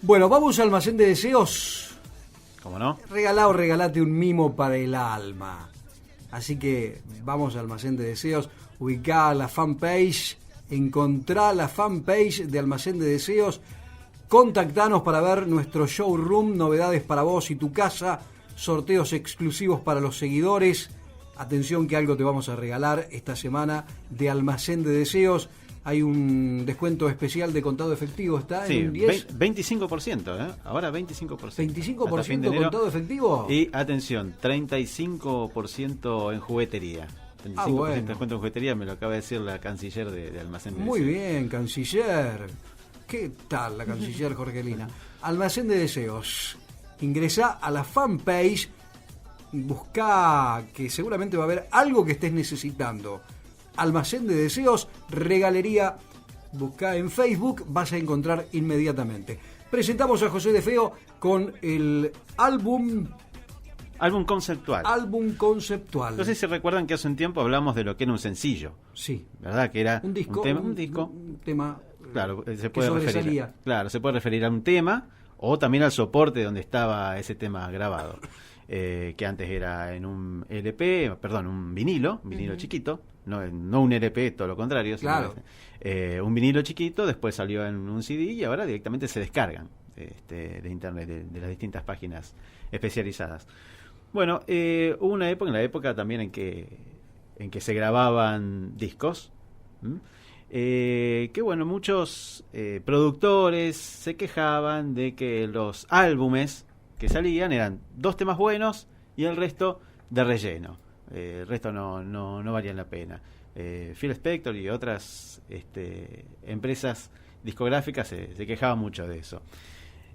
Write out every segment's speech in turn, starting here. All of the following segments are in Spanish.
Bueno, vamos al almacén de deseos. ¿Cómo no? Regalá o regalate un mimo para el alma. Así que vamos al almacén de deseos, ubicá la fanpage, encontrá la fanpage de Almacén de Deseos, contactanos para ver nuestro showroom, novedades para vos y tu casa, sorteos exclusivos para los seguidores. Atención que algo te vamos a regalar esta semana de Almacén de Deseos. Hay un descuento especial de contado efectivo, ¿está Sí, en 10? 25%, ahora 25%. ¿25% contado efectivo? Y atención, 35% en juguetería. 35% bueno. de descuento en juguetería, me lo acaba de decir la canciller de Almacén de Muy Deseos. bien, canciller. ¿Qué tal la canciller Jorgelina? Almacén de Deseos. Ingresá a la fanpage, buscá que seguramente va a haber algo que estés necesitando. Almacén de Deseos, regalería, buscá en Facebook, vas a encontrar inmediatamente. Presentamos a José de Feo con el álbum conceptual. conceptual. No sé si recuerdan que hace un tiempo hablamos de lo que era un sencillo. Sí. ¿Verdad? Que era Un disco. Un tema. Claro, se que puede sobresalía. se puede referir a un tema o también al soporte donde estaba ese tema grabado. Que antes era en un LP, un vinilo chiquito, no un LP, todo lo contrario, claro. Un vinilo chiquito, después salió en un CD y ahora directamente se descargan de internet, de las distintas páginas especializadas. Bueno, hubo una época, en la época también en que se grababan discos, que bueno, muchos productores se quejaban de que los álbumes que salían eran 2 temas buenos y el resto de relleno. El resto no valían la pena. Phil Spector y otras empresas discográficas se quejaban mucho de eso.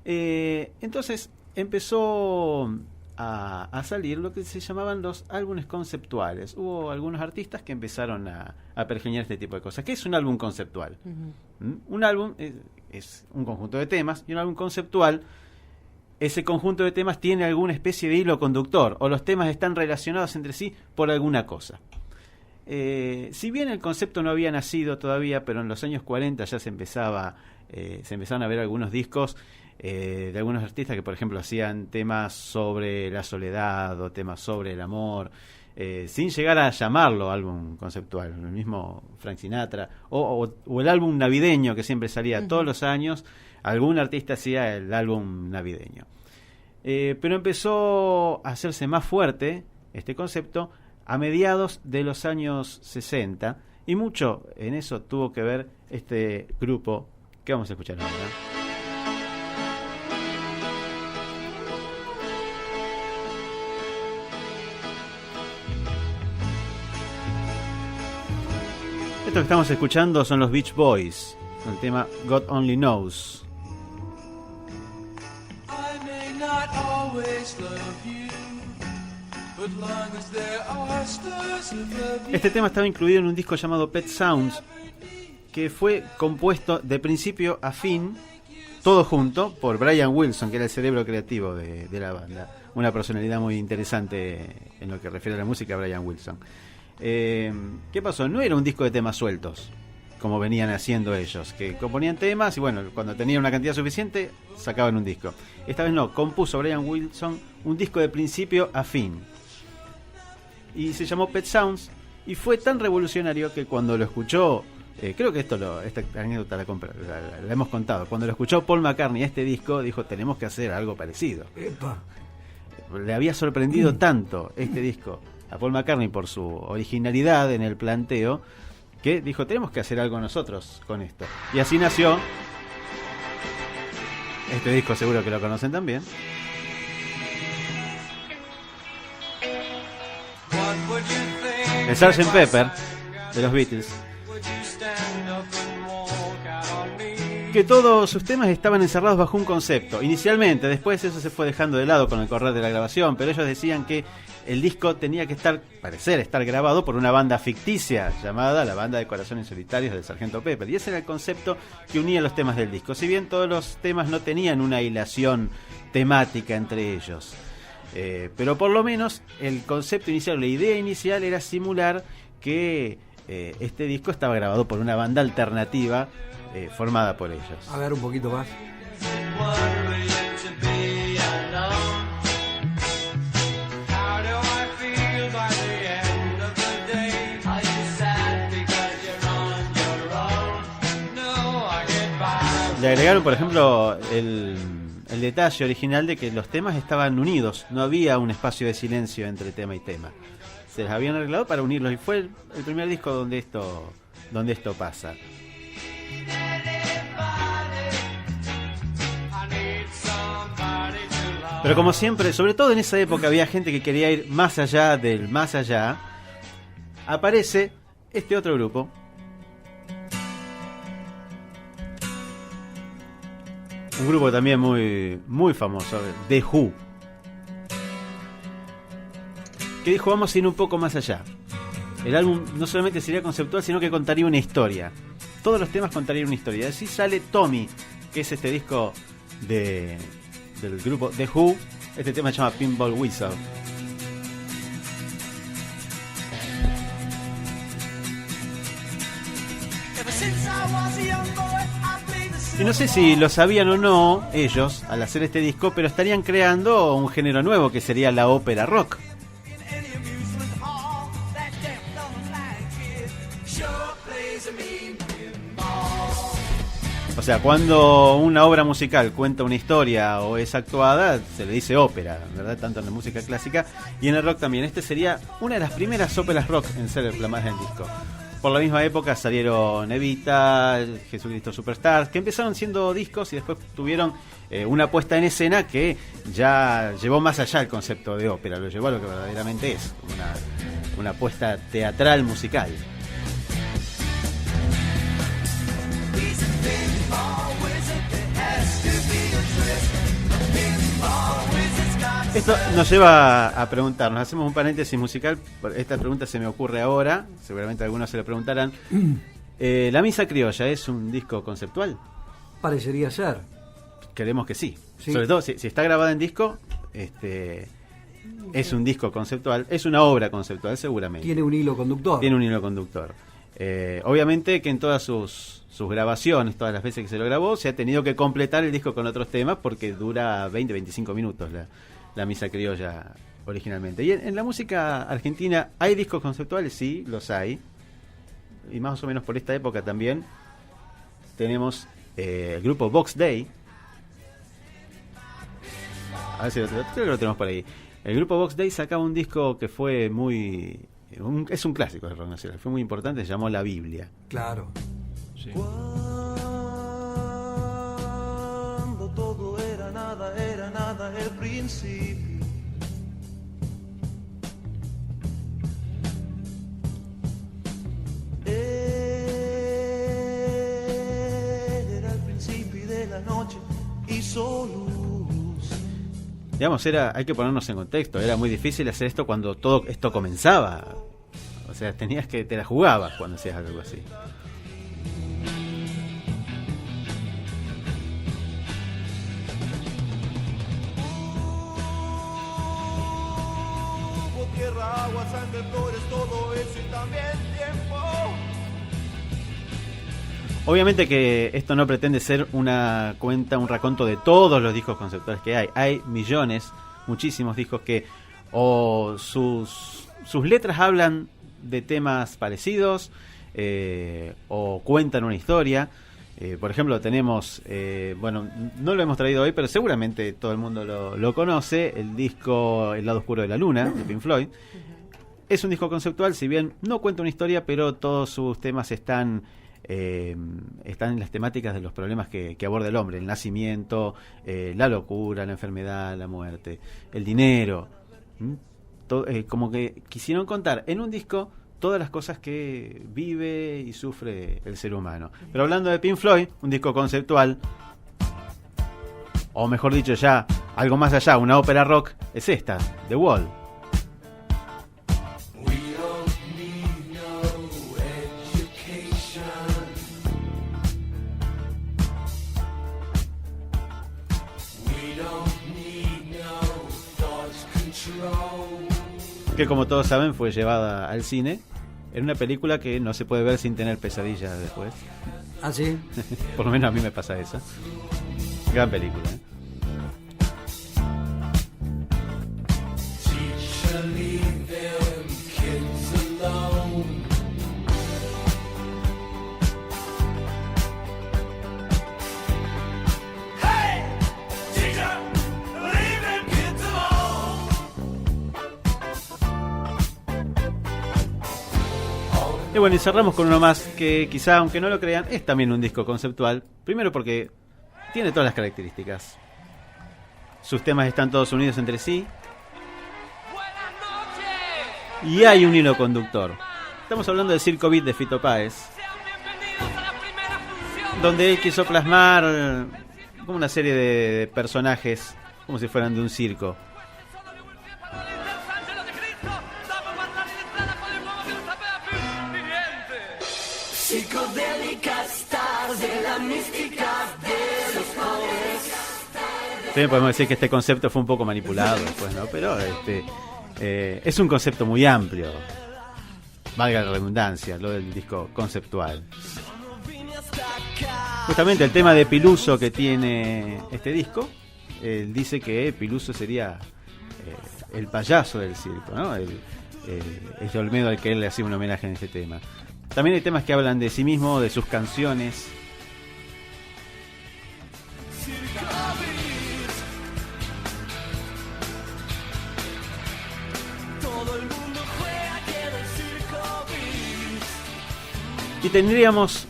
Entonces empezó a salir lo que se llamaban los álbumes conceptuales. Hubo algunos artistas que empezaron a pergeñar este tipo de cosas. ¿Qué es un álbum conceptual? Un álbum es un conjunto de temas, y un álbum conceptual, ese conjunto de temas tiene alguna especie de hilo conductor, o los temas están relacionados entre sí por alguna cosa. Si bien el concepto no había nacido todavía, pero en los años 40 ya se empezaron a ver algunos discos de algunos artistas que, por ejemplo, hacían temas sobre la soledad o temas sobre el amor, sin llegar a llamarlo álbum conceptual. El mismo Frank Sinatra o el álbum navideño que siempre salía todos los años. Algún artista hacía el álbum navideño. Pero empezó a hacerse más fuerte este concepto a mediados de los años 60, y mucho en eso tuvo que ver este grupo que vamos a escuchar ahora. Esto que estamos escuchando son los Beach Boys, el tema God Only Knows. Este tema estaba incluido en un disco llamado Pet Sounds, que fue compuesto de principio a fin, todo junto, por Brian Wilson, que era el cerebro creativo de la banda. Una personalidad muy interesante en lo que refiere a la música, Brian Wilson. ¿Qué pasó? No era un disco de temas sueltos, como venían haciendo ellos, que componían temas y bueno, cuando tenían una cantidad suficiente, sacaban un disco. Esta vez no, compuso Brian Wilson un disco de principio a fin, y se llamó Pet Sounds, y fue tan revolucionario que cuando lo escuchó, creo que esta anécdota la hemos contado, cuando lo escuchó Paul McCartney este disco, dijo, tenemos que hacer algo parecido. Epa. Le había sorprendido tanto este disco a Paul McCartney por su originalidad en el planteo, que dijo, tenemos que hacer algo nosotros con esto. Y así nació este disco, seguro que lo conocen también. El Sgt. Pepper de los Beatles, que todos sus temas estaban encerrados bajo un concepto. Inicialmente, después eso se fue dejando de lado con el correr de la grabación, pero ellos decían que el disco tenía que parecer estar grabado por una banda ficticia llamada la Banda de Corazones Solitarios del Sgt. Pepper, y ese era el concepto que unía los temas del disco, si bien todos los temas no tenían una hilación temática entre ellos. Pero por lo menos el concepto inicial, la idea inicial era simular que este disco estaba grabado por una banda alternativa formada por ellos. A ver un poquito más. Le agregaron, por ejemplo, el detalle original de que los temas estaban unidos, no había un espacio de silencio entre tema y tema. Se les habían arreglado para unirlos y fue el primer disco donde esto pasa. Pero como siempre, sobre todo en esa época había gente que quería ir más allá del más allá. Aparece este otro grupo. Un grupo también muy, muy famoso, The Who. Que dijo, vamos a ir un poco más allá. El álbum no solamente sería conceptual, sino que contaría una historia. Todos los temas contarían una historia. Así sale Tommy, que es este disco del grupo The Who. Este tema se llama Pinball Whistle. Y no sé si lo sabían o no ellos al hacer este disco, pero estarían creando un género nuevo que sería la ópera rock. O sea, cuando una obra musical cuenta una historia o es actuada, se le dice ópera, ¿verdad? Tanto en la música clásica y en el rock también. Este sería una de las primeras óperas rock en ser reclamadas en el disco. Por la misma época salieron Evita, Jesucristo Superstar, que empezaron siendo discos y después tuvieron una puesta en escena que ya llevó más allá el concepto de ópera, lo llevó a lo que verdaderamente es, una puesta teatral musical. Esto nos lleva a preguntarnos, hacemos un paréntesis musical, esta pregunta se me ocurre ahora, seguramente algunos se lo preguntarán. ¿La Misa Criolla es un disco conceptual? Parecería ser. Creemos que sí. Sobre todo si está grabada en disco, es un disco conceptual, es una obra conceptual seguramente. Tiene un hilo conductor. Obviamente que en todas sus grabaciones, todas las veces que se lo grabó, se ha tenido que completar el disco con otros temas porque dura 20-25 minutos la Misa Criolla originalmente. Y en la música argentina, ¿hay discos conceptuales? Sí, los hay. Y más o menos por esta época también tenemos el grupo Box Day. A ver si creo que lo tenemos por ahí. El grupo Box Day sacaba un disco que fue es un clásico de rock nacional, fue muy importante, se llamó La Biblia. Claro. Sí. Cuando todo era nada el principio. Era el principio de la noche y solo luz. Digamos, hay que ponernos en contexto, era muy difícil hacer esto cuando todo esto comenzaba. O sea, te la jugabas cuando hacías algo así. Tierra, agua, sangre, flores, todo eso y también tiempo. Obviamente que esto no pretende ser una cuenta, un raconto de todos los discos conceptuales que hay. Hay millones, muchísimos discos que o sus letras hablan de temas parecidos o cuentan una historia. Por ejemplo, tenemos, no lo hemos traído hoy, pero seguramente todo el mundo lo conoce, el disco El lado oscuro de la luna, de Pink Floyd. Es un disco conceptual, si bien no cuenta una historia, pero todos sus temas están en las temáticas de los problemas que aborda el hombre, el nacimiento, la locura, la enfermedad, la muerte, el dinero. Como que quisieron contar en un disco todas las cosas que vive y sufre el ser humano. Pero hablando de Pink Floyd, un disco conceptual, o mejor dicho ya, algo más allá, una ópera rock, es esta, The Wall. Que como todos saben fue llevada al cine en una película que no se puede ver sin tener pesadillas después. ¿Ah, sí? Por lo menos a mí me pasa eso. Gran película, ¿eh? Y bueno, y cerramos con uno más que quizá, aunque no lo crean, es también un disco conceptual. Primero porque tiene todas las características. Sus temas están todos unidos entre sí. Y hay un hilo conductor. Estamos hablando del Circo Beat de Fito Páez, donde él quiso plasmar como una serie de personajes como si fueran de un circo. También podemos decir que este concepto fue un poco manipulado después, ¿no? Pero es un concepto muy amplio, valga la redundancia, lo del disco conceptual. Justamente el tema de Piluso que tiene este disco, él dice que Piluso sería el payaso del circo, ¿no? El Olmedo al que él le hacía un homenaje en este tema. También hay temas que hablan de sí mismo, de sus canciones. Y tendríamos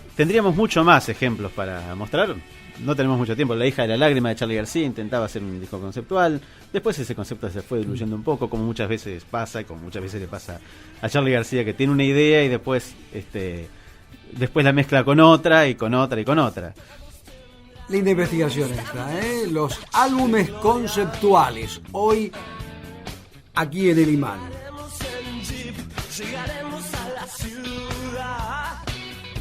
mucho más ejemplos para mostrar. No tenemos mucho tiempo. La hija de la lágrima de Charly García intentaba hacer un disco conceptual. Después ese concepto se fue diluyendo un poco, como muchas veces pasa, y como muchas veces le pasa a Charly García, que tiene una idea y después la mezcla con otra y con otra y con otra. Linda investigación esta, ¿eh? Los álbumes conceptuales. Hoy, aquí en El Imán.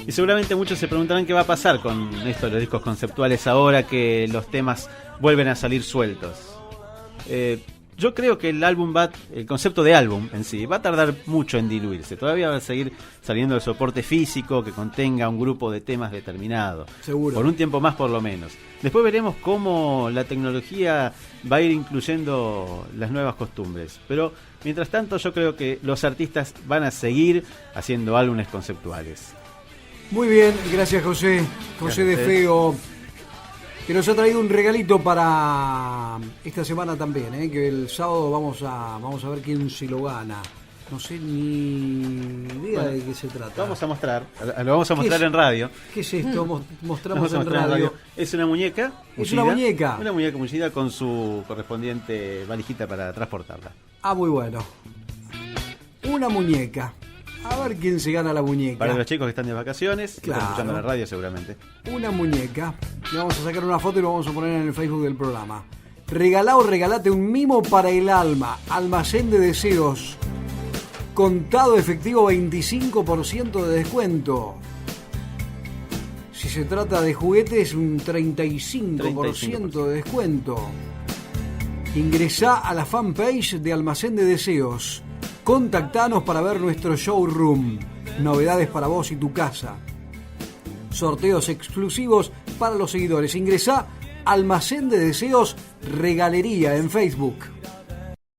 Y seguramente muchos se preguntarán qué va a pasar con esto de los discos conceptuales ahora que los temas vuelven a salir sueltos. Yo creo que el concepto de álbum en sí va a tardar mucho en diluirse. Todavía va a seguir saliendo el soporte físico que contenga un grupo de temas determinado. Seguro. Por un tiempo más por lo menos. Después veremos cómo la tecnología va a ir incluyendo las nuevas costumbres. Pero mientras tanto yo creo que los artistas van a seguir haciendo álbumes conceptuales. Muy bien, gracias José. José de Feo, que nos ha traído un regalito para esta semana también, que el sábado vamos a ver quién se lo gana. No sé ni idea de qué se trata. Lo vamos a mostrar en radio. ¿Qué es esto? Mostramos en radio. Es una muñeca. Es una muñeca. Una muñeca mullida con su correspondiente valijita para transportarla. Ah, muy bueno. Una muñeca. A ver quién se gana la muñeca. Para los chicos que están de vacaciones, claro, están escuchando la radio seguramente. Una muñeca. Le vamos a sacar una foto y lo vamos a poner en el Facebook del programa. Regalá o regalate un mimo para el alma. Almacén de deseos. Contado efectivo 25% de descuento. Si se trata de juguetes, un 35% de descuento. Ingresá a la fanpage de Almacén de Deseos. Contactanos para ver nuestro showroom. Novedades para vos y tu casa. Sorteos exclusivos para los seguidores. Ingresá Almacén de Deseos Regalería en Facebook.